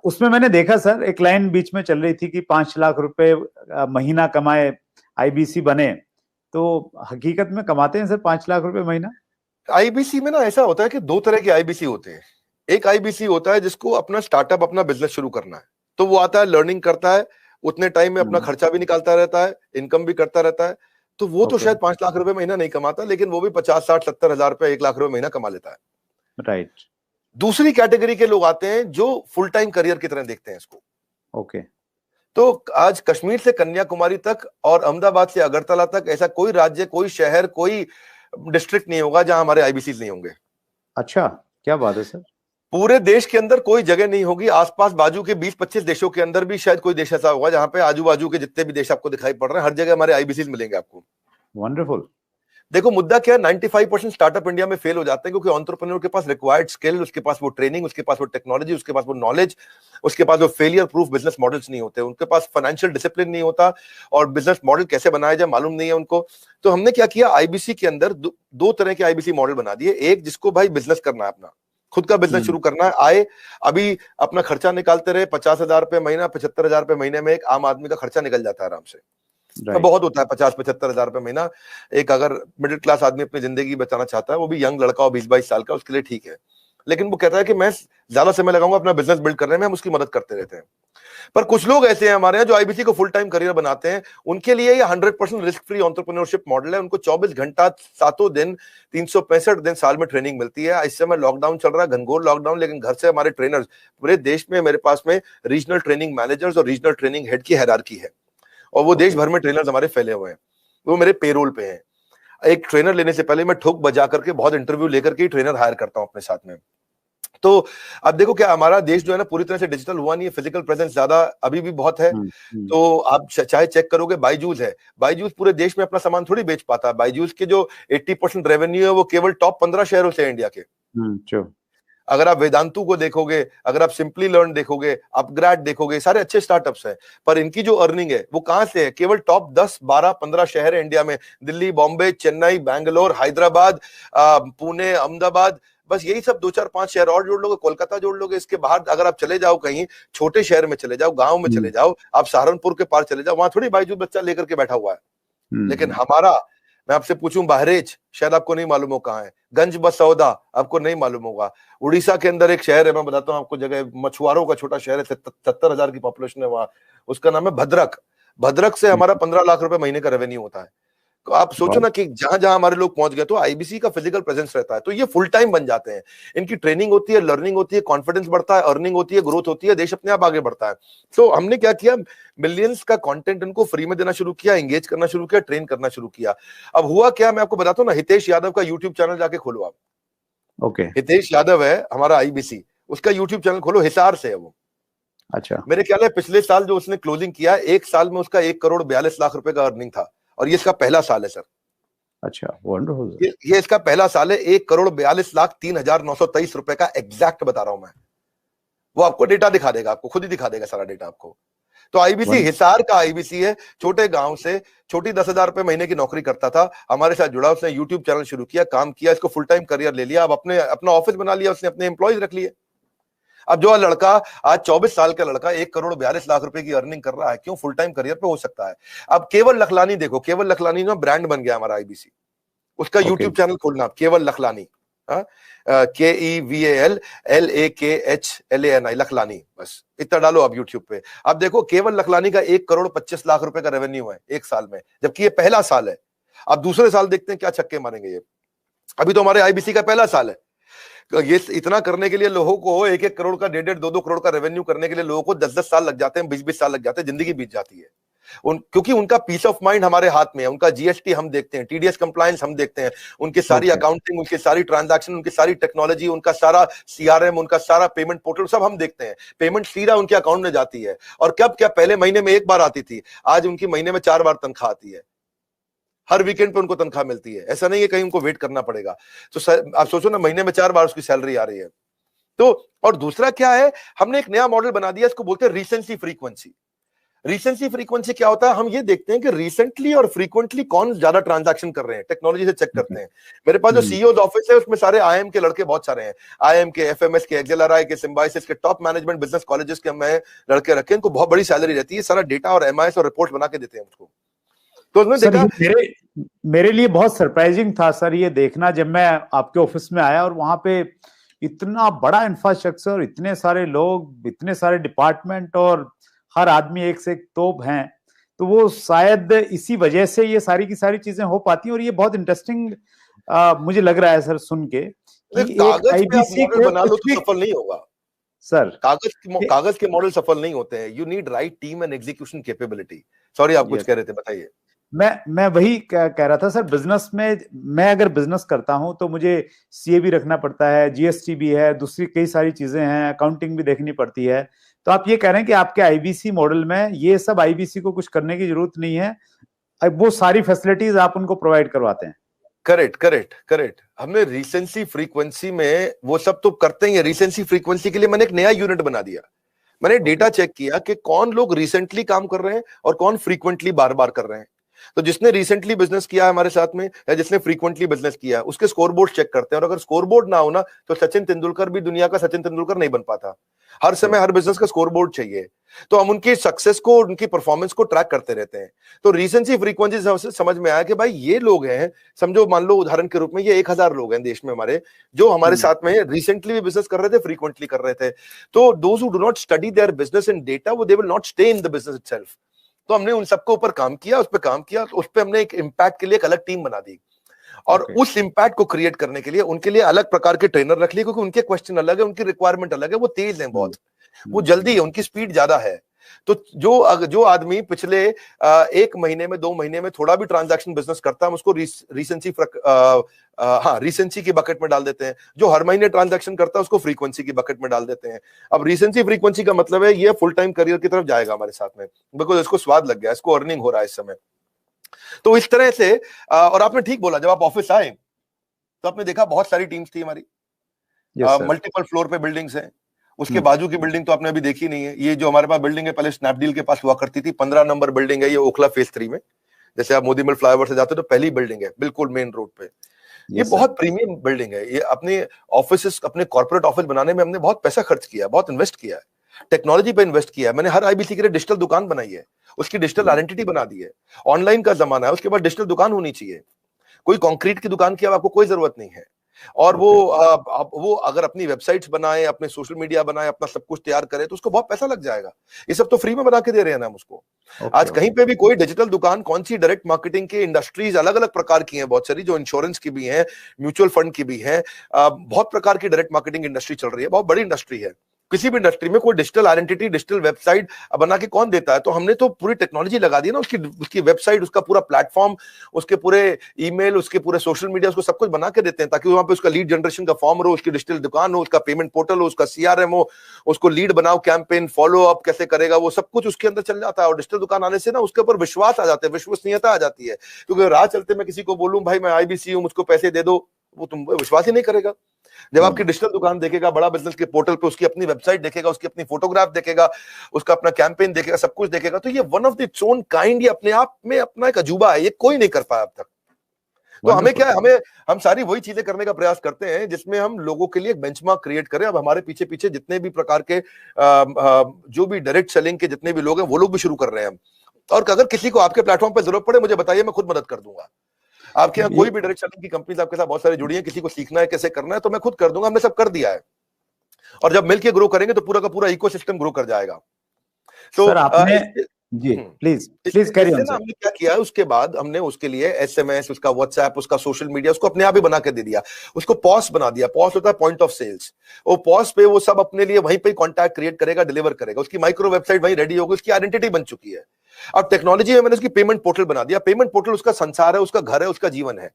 उसमें मैंने देखा सर, एक लाइन बीच में चल रही थी कि 5 लाख रुपए महीना कमाए आईबीसी बने, तो हकीकत में कमाते हैं सर 5 लाख रुपए महीना? आईबीसी में ना ऐसा होता है कि दो तरह के आईबीसी होते हैं। एक आईबीसी होता है जिसको अपना स्टार्टअप, अपना बिजनेस शुरू करना है, तो वो आता है, लर्निंग करता है, उतने टाइम में अपना खर्चा भी निकालता रहता है, इनकम भी करता रहता है, तो वो तो शायद 5 लाख रुपए महीना नहीं कमाता, लेकिन वो भी 50, 60, 70 हजार रुपए, 1 लाख रुपए महीना कमा लेता है। राइट। दूसरी कैटेगरी के लोग आते हैं जो फुल टाइम करियर की तरह देखते हैं इसको। ओके। तो आज कश्मीर से कन्याकुमारी तक और अहमदाबाद से अगरतला तक ऐसा कोई राज्य, कोई शहर, कोई डिस्ट्रिक्ट नहीं होगा जहां हमारे आईबीसी नहीं होंगे। अच्छा, क्या बात है सर। पूरे देश के अंदर कोई जगह नहीं होगी, आसपास बाजू के 20-25 देशों के अंदर भी शायद कोई देश ऐसा होगा जहां पे आजू बाजू के जितने भी देश आपको दिखाई पड़ रहे हैं, हर जगह हमारे आईबीसी मिलेंगे आपको। वंडरफुल। देखो मुद्दा क्या है, 95% स्टार्टअप इंडिया में फेल हो जाते हैं क्योंकि एंटरप्रेन्योर के पास रिक्वायर्ड स्किल, उसके पास वो ट्रेनिंग, उसके पास वो टेक्नोलॉजी, उसके पास वो नॉलेज, उसके पास वो फेलियर प्रूफ बिजनेस मॉडल्स नहीं होते, उनके पास फाइनेंशियल डिसिप्लिन नहीं होता, और बिजनेस मॉडल कैसे बनाया जाए मालूम नहीं है उनको। तो हमने क्या किया, आईबीसी के अंदर दो तरह के आईबीसी मॉडल बना दिए। एक जिसको भाई बिजनेस करना है, अपना खुद का बिजनेस शुरू करना है, आए अभी अपना खर्चा निकालते रहे, 50,000 रुपए महीना, 75,000 रुपए महीने में एक आम आदमी का खर्चा निकल जाता है आराम से। तो बहुत होता है 50-75 हजार रुपए महीना। एक अगर मिडिल क्लास आदमी अपनी जिंदगी बचाना चाहता है, वो भी यंग लड़का हो 20-22 साल का, उसके लिए ठीक है, लेकिन वो कहता है कि मैं ज्यादा समय लगाऊंगा अपना बिजनेस बिल्ड करने में, हम उसकी मदद करते रहते हैं। पर कुछ लोग ऐसे हैं हमारे यहाँ जो आईबीसी को फुल टाइम करियर बनाते हैं, उनके लिए ये 100% रिस्क फ्री एंटरप्रेन्योरशिप मॉडल है। उनको 24 घंटा 7 दिन 365 दिन साल में ट्रेनिंग मिलती है। इस समय लॉकडाउन चल रहा है, घनघोर लॉकडाउन, लेकिन घर से हमारे ट्रेनर्स पूरे देश में, मेरे पास में रीजनल ट्रेनिंग मैनेजर्स और रीजनल ट्रेनिंग हेड की हायरार्की है, और वो देश भर में ट्रेनर्स हमारे फैले हुए हैं, वो मेरे पेरोल पे हैं। एक ट्रेनर लेने से पहले मैं ठोक बजा करके बहुत इंटरव्यू लेकर के ट्रेनर हायर करता हूं अपने साथ में। तो अब देखो क्या हमारा देश जो है ना पूरी तरह से डिजिटल हुआ नहीं है, फिजिकल प्रेजेंस ज्यादा अभी भी बहुत है। तो आप चाहे चेक करोगे, बायजूस है, बायजूस पूरे देश में अपना सामान थोड़ी बेच पाता है। बायजूस के जो 80% रेवेन्यू है वो केवल टॉप 15 शहरों से है इंडिया के। अगर आप वेदांतु को देखोगे, अगर आप सिंपली लर्न देखोगे, अपग्रेड देखोगे, सारे अच्छे स्टार्टअप्स हैं, पर इनकी जो अर्निंग है वो कहां से है, केवल टॉप 10, 12, 15 शहर है इंडिया में, दिल्ली, बॉम्बे, चेन्नई, बैंगलोर, हैदराबाद, पुणे, अहमदाबाद, बस यही सब 2-4-5 शहर और जोड़ लोगे, कोलकाता जोड़ लोगे। इसके बाहर अगर आप चले जाओ, कहीं छोटे शहर में चले जाओ, गांव में चले जाओ, आप सहारनपुर के पार चले जाओ, वहां थोड़ी बायजूस बच्चा लेकर के बैठा हुआ है। लेकिन हमारा, मैं आपसे पूछूं, बहरेच शायद आपको नहीं मालूम हो कहां है, गंज बसौदा आपको नहीं मालूम होगा, उड़ीसा के अंदर एक शहर है, मैं बताता हूं आपको जगह, मछुआरों का छोटा शहर है, 70,000 की पॉपुलेशन है वहां, उसका नाम है भद्रक। भद्रक से हमारा 15 लाख रुपए महीने का रेवेन्यू होता है। तो आप सोचो ना कि जहां जहां हमारे लोग पहुंच गए, तो आईबीसी का फिजिकल प्रेजेंस रहता है, तो ये फुल टाइम बन जाते हैं। इनकी ट्रेनिंग होती है, लर्निंग होती है, कॉन्फिडेंस बढ़ता है, अर्निंग होती है, ग्रोथ होती है, देश अपने आप आगे बढ़ता है। तो हमने क्या किया, मिलियंस का कंटेंट इनको फ्री में देना शुरू किया, एंगेज करना शुरू किया, ट्रेन करना शुरू किया। अब हुआ क्या, मैं आपको बताता हूं ना, हितेश यादव का यूट्यूब चैनल जाके खोलो आप। ओके। हितेश यादव है हमारा आईबीसी, उसका यूट्यूब चैनल खोलो, हिसार से है वो। अच्छा। मेरे ख्याल है पिछले साल जो उसने क्लोजिंग किया, एक साल में उसका 1 करोड़ 42 लाख रुपए का अर्निंग था, और ये इसका पहला साल है सर। अच्छा, वंडरफुल। ये इसका पहला साल है। 1 करोड़ 42 लाख 3,923 रुपए का एग्जैक्ट बता रहा हूं मैं, वो आपको डेटा दिखा देगा, आपको खुद ही दिखा देगा सारा डेटा आपको। तो आईबीसी हिसार का आईबीसी है, छोटे गांव से, छोटी 10,000 रुपए महीने की नौकरी करता था, हमारे साथ जुड़ा, उसने यूट्यूब चैनल शुरू किया, काम किया, इसको फुल टाइम करियर ले लिया, अब अपना ऑफिस बना लिया, उसने अपने एम्प्लॉयज रख लिए। अब जो लड़का आज 24 साल का लड़का 1 करोड़ 42 लाख रुपए की अर्निंग कर रहा है, क्यों, फुल टाइम करियर पे हो सकता है। अब केवल लखलानी देखो, केवल लखलानी ना ब्रांड बन गया हमारा आईबीसी, उसका यूट्यूब चैनल खोलना, केवल लखलानी, KEVAL लखलानी, बस इतना डालो आप यूट्यूब पे। अब देखो केवल लखलानी का 1 करोड़ 25 लाख रुपए का रेवेन्यू है एक साल में, जबकि ये पहला साल है। अब दूसरे साल देखते हैं क्या छक्के मारेंगे ये। अभी तो हमारे आईबीसी का पहला साल है। ये इतना करने के लिए लोगों को 1-1 करोड़ का, 1.5-1, 2-2 करोड़ का रेवेन्यू करने के लिए लोगों को 10-10 साल लग जाते हैं, 20-20 साल लग जाते हैं, जिंदगी बीत जाती है। क्योंकि उनका पीस ऑफ माइंड हमारे हाथ में है, उनका जीएसटी हम देखते हैं, टीडीएस कंप्लायंस हम देखते हैं, उनकी सारी अकाउंटिंग, उनकी सारी ट्रांजैक्शन, उनकी सारी टेक्नोलॉजी, उनका सारा सीआरएम, उनका सारा पेमेंट पोर्टल सब हम देखते हैं। पेमेंट सीधा उनके अकाउंट में जाती है, और कब क्या, पहले महीने में एक बार आती थी, आज उनकी महीने में 4 बार तनख्वाह आती है, हर वीकेंड पे उनको तनख्वाह मिलती है। ऐसा नहीं है कहीं उनको वेट करना पड़ेगा। तो आप सोचो ना, महीने में 4 बार उसकी सैलरी आ रही है। तो और दूसरा क्या है, हमने एक नया मॉडल बना दिया, इसको बोलते हैं रीसेंसी फ्रीक्वेंसी। रिसेंसी फ्रीक्वेंसी क्या होता है, हम ये देखते हैं कि रिसेंटली और फ्रीक्वेंटली कौन ज्यादा ट्रांजैक्शन कर रहे हैं, टेक्नोलॉजी से चेक करते हैं। मेरे पास जो सीईओ ऑफिस है उसमें सारे आईएम के लड़के बहुत सारे हैं, आईएम के, एफएमएस के, एक्सेलआरआई के, सिम्बायोसिस के, टॉप मैनेजमेंट बिजनेस कॉलेजेस के मैं लड़के रखे, इनको बहुत बड़ी सैलरी रहती है, सारा डेटा और एमआईएस और रिपोर्ट बना के देते हैं उसको। तो उसमें सर देखा, मेरे लिए बहुत सरप्राइजिंग था सर ये देखना, जब मैं आपके ऑफिस में आया और वहां पे इतना बड़ा इंफ्रास्ट्रक्चर, इतने सारे लोग, इतने सारे डिपार्टमेंट और हर आदमी एक से एक तोप हैं, तो वो शायद इसी वजह से ये सारी की सारी चीजें हो पाती हैं। और ये बहुत इंटरेस्टिंग मुझे लग रहा है सर सुन के कि एक कागज पे आप आईबीसी मॉडल को बना लो कुछ तो भी सफल नहीं होगा सर। कागज के मॉडल सफल नहीं होते हैं, you need right team and execution capability. Sorry, आप कुछ कह रहे थे, बताइए। मैं वही कह रहा था सर, बिजनेस में मैं अगर बिजनेस करता हूं तो मुझे सीए भी रखना पड़ता है, जीएसटी भी है, दूसरी कई सारी चीजें हैं, अकाउंटिंग भी देखनी पड़ती है। तो आप ये कह रहे हैं कि आपके आईबीसी मॉडल में ये सब आईबीसी को कुछ करने की जरूरत नहीं है, वो सारी फैसिलिटीज आप उनको प्रोवाइड करवाते हैं। Correct correct correct. हमने रिसेंसी फ्रीक्वेंसी में वो सब तो करते ही है। रिसेंसी फ्रीक्वेंसी के लिए मैंने एक नया यूनिट बना दिया। मैंने डेटा चेक किया कि कौन लोग रिसेंटली काम कर रहे हैं और कौन फ्रीक्वेंटली बार बार कर रहे हैं। तो जिसने रिसेंटली बिजनेस किया है हमारे साथ में, या जिसने फ्रीक्वेंटली बिजनेस किया है, उसके स्कोरबोर्ड चेक करते हैं। और अगर स्कोरबोर्ड ना हो ना, तो सचिन तेंदुलकर भी दुनिया का सचिन तेंदुलकर नहीं बन पाता। हर समय हर बिजनेस का स्कोरबोर्ड चाहिए। तो हम उनकी सक्सेस को, उनकी परफॉर्मेंस को ट्रैक करते रहते हैं। तो रिसेंसी फ्रीक्वेंसी से समझ में आया कि भाई ये लोग हैं, समझो मान लो उदाहरण के रूप में ये 1000 लोग हैं देश में हमारे, जो हमारे साथ में रिसेंटली भी बिजनेस कर रहे थे, फ्रीक्वेंटली कर रहे थे। तो those who do not study their business in data, वो they will not stay in the business itself. तो हमने उन सबके ऊपर काम किया, उस पर काम किया, तो उस पर हमने एक इम्पैक्ट के लिए एक अलग टीम बना दी। और उस इम्पैक्ट को क्रिएट करने के लिए उनके लिए अलग प्रकार के ट्रेनर रख लिए, क्योंकि उनके क्वेश्चन अलग है, उनकी रिक्वायरमेंट अलग है। वो तेज हैं बहुत, वो जल्दी है, उनकी स्पीड ज्यादा है। तो जो आदमी पिछले 1 महीने में 2 महीने में थोड़ा भी ट्रांजैक्शन बिजनेस करता है, हम उसको रिसेंसी की बकेट में डाल देते हैं। जो हर महीने ट्रांजैक्शन करता है उसको फ्रीक्वेंसी की बकेट में डाल देते हैं। अब रिसेंसी फ्रीक्वेंसी का मतलब है ये फुल टाइम करियर की तरफ जाएगा हमारे साथ में, बिकॉज इसको स्वाद लग गया, इसको अर्निंग हो रहा है इस समय। तो इस तरह से और आपने ठीक बोला, जब आप ऑफिस आए तो आपने देखा बहुत सारी टीम्स थी हमारी, मल्टीपल फ्लोर पे बिल्डिंग्स हैं। उसके बाजू की बिल्डिंग तो आपने अभी देखी नहीं है। ये जो हमारे पास बिल्डिंग है, पहले स्नैपडील के पास हुआ करती थी, 15 नंबर बिल्डिंग है, ये ओखला फेज 3 में। जैसे आप मोदी महल फ्लाईओवर से जाते हो तो पहली बिल्डिंग है, बिल्कुल मेन रोड पे। ये बहुत प्रीमियम बिल्डिंग है। ये अपने ऑफिस, अपने कॉर्पोरेट ऑफिस बनाने में हमने बहुत पैसा खर्च किया, बहुत इन्वेस्ट किया है, टेक्नोलॉजी पे इन्वेस्ट किया है। मैंने हर आईबीसी के लिए डिजिटल दुकान बनाई है, उसकी डिजिटल आइडेंटिटी बना दी है। ऑनलाइन का जमाना है, उसके बाद डिजिटल दुकान होनी चाहिए। कोई कंक्रीट की दुकान की अब आपको कोई जरूरत नहीं है। और वो अगर अपनी वेबसाइट्स बनाए, अपने सोशल मीडिया बनाए, अपना सब कुछ तैयार करे, तो उसको बहुत पैसा लग जाएगा। ये सब तो फ्री में बना के दे रहे हैं ना हम उसको। आज कहीं पे भी कोई डिजिटल दुकान, कौन सी डायरेक्ट मार्केटिंग की इंडस्ट्रीज अलग अलग प्रकार की हैं, बहुत सारी, जो इंश्योरेंस की भी हैं, म्यूचुअल फंड की भी हैं, बहुत प्रकार की डायरेक्ट मार्केटिंग इंडस्ट्री चल रही है, बहुत बड़ी इंडस्ट्री है। किसी भी इंडस्ट्री में कोई डिजिटल आइडेंटिटी, डिजिटल वेबसाइट बना के कौन देता है? तो हमने तो पूरी टेक्नोलॉजी लगा दी ना, उसकी वेबसाइट, उसका पूरा प्लेटफॉर्म, उसके पूरे ईमेल, उसके पूरे सोशल मीडिया, उसको सब कुछ बना के देते हैं, ताकि वहां पे उसका लीड जनरेशन का फॉर्म हो, उसकी डिजिटल दुकान हो, उसका पेमेंट पोर्टल हो, उसका सीआरएम हो, उसको लीड बनाओ, कैंपेन फॉलो अप कैसे करेगा, वो सब कुछ उसके अंदर चल जाता है। और डिजिटल दुकान आने से ना उसके ऊपर विश्वास आ जाता है, विश्वसनीयता आ जाती है। क्योंकि राह चलते मैं किसी को बोलूं भाई मैं आईबीसी हूं, मुझको पैसे दे दो, वो तुम विश्वास ही नहीं करेगा। जब आपकी डिजिटल दुकान देखेगा, बड़ा बिजनेस के पोर्टल पे उसकी अपनी वेबसाइट देखेगा, उसकी अपनी फोटोग्राफ देखेगा, उसका अपना कैंपेन देखेगा, सब कुछ देखेगा, तो ये one of the its own kind, ये अपने आप में अपना एक अजूबा है, ये कोई नहीं कर पाया अब तक। तो हमें क्या है, हम सारी वही चीजें करने का प्रयास करते हैं जिसमें हम लोगों के लिए एक बेंचमार्क क्रिएट करें। अब हमारे पीछे पीछे जितने भी प्रकार के जो भी डायरेक्ट सेलिंग के जितने भी लोग हैं, वो लोग भी शुरू कर रहे हैं। और अगर किसी को आपके प्लेटफॉर्म पर जरूरत पड़े, मुझे बताइए, मैं खुद मदद कर दूंगा। आपके यहाँ कोई भी डायरेक्ट सेलिंग की कंपनीज आपके साथ बहुत सारी जुड़ी है, किसी को सीखना है कैसे करना है, तो मैं खुद कर दूंगा, हमने सब कर दिया है। और जब मिलके ग्रो करेंगे तो पूरा का पूरा इकोसिस्टम ग्रो कर जाएगा। तो सर आपने जी प्लीज कैरी ऑन सर। हमने क्या किया, उसके बाद हमने उसके लिए एसएमएस, उसका व्हाट्सएप, उसका सोशल मीडिया, उसको अपने आप ही बना के दे दिया। उसको पॉस बना दिया। पॉस होता है पॉइंट ऑफ सेल्स। वो पॉस पे वो सब अपने लिए वहीं पे कॉन्टैक्ट क्रिएट करेगा, डिलीवर करेगा। उसकी माइक्रो वेबसाइट वहीं रेडी होगी, उसकी आइडेंटिटी बन चुकी है। अब टेक्नोलॉजी में मैंने उसकी पेमेंट पोर्टल बना दिया। पेमेंट पोर्टल उसका संसार है, उसका घर है, उसका जीवन है।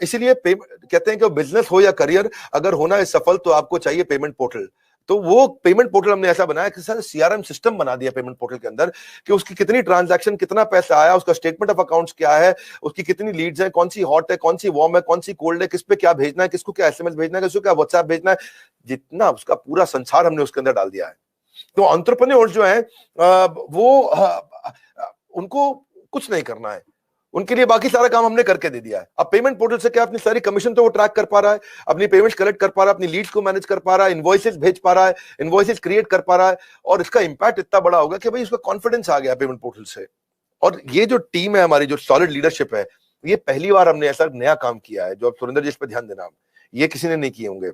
इसीलिए कहते हैं कि बिजनेस हो या करियर, अगर होना है सफल तो आपको चाहिए पेमेंट पोर्टल। तो वो पेमेंट पोर्टल हमने ऐसा बनाया कि सर सीआरएम सिस्टम बना दिया पेमेंट पोर्टल के अंदर, कि उसकी कितनी ट्रांजैक्शन, कितना पैसा आया, उसका स्टेटमेंट ऑफ अकाउंट्स क्या है, उसकी कितनी लीड्स है, कौन सी हॉट है, कौन सी वार्म है, कौन सी कोल्ड है, किस पे क्या भेजना है, किसको क्या एसएमएस भेजना है, किसको क्या व्हाट्सएप भेजना है, जितना उसका पूरा संसार हमने उसके अंदर डाल दिया है। तो एंटरप्रेन्योर्स जो है वो उनको कुछ नहीं करना है, उनके लिए बाकी सारा काम हमने करके दे दिया है। अब पेमेंट पोर्टल से क्या अपनी सारी कमीशन तो वो ट्रैक कर पा रहा है, अपनी पेमेंट्स कलेक्ट कर पा रहा है, अपनी लीड्स को मैनेज कर पा रहा है, इनवॉइसेस भेज पा रहा है, इनवॉइसेस क्रिएट कर पा रहा है, और इसका इंपैक्ट इतना बड़ा होगा कि भाई उसका कॉन्फिडेंस आ गया पेमेंट पोर्टल से। और ये जो टीम है हमारी, जो सॉलिड लीडरशिप है, ये पहली बार हमने ऐसा नया काम किया है। जो अब सुरेंद्र जी इस पर ध्यान देना, ये किसी ने नहीं किए होंगे।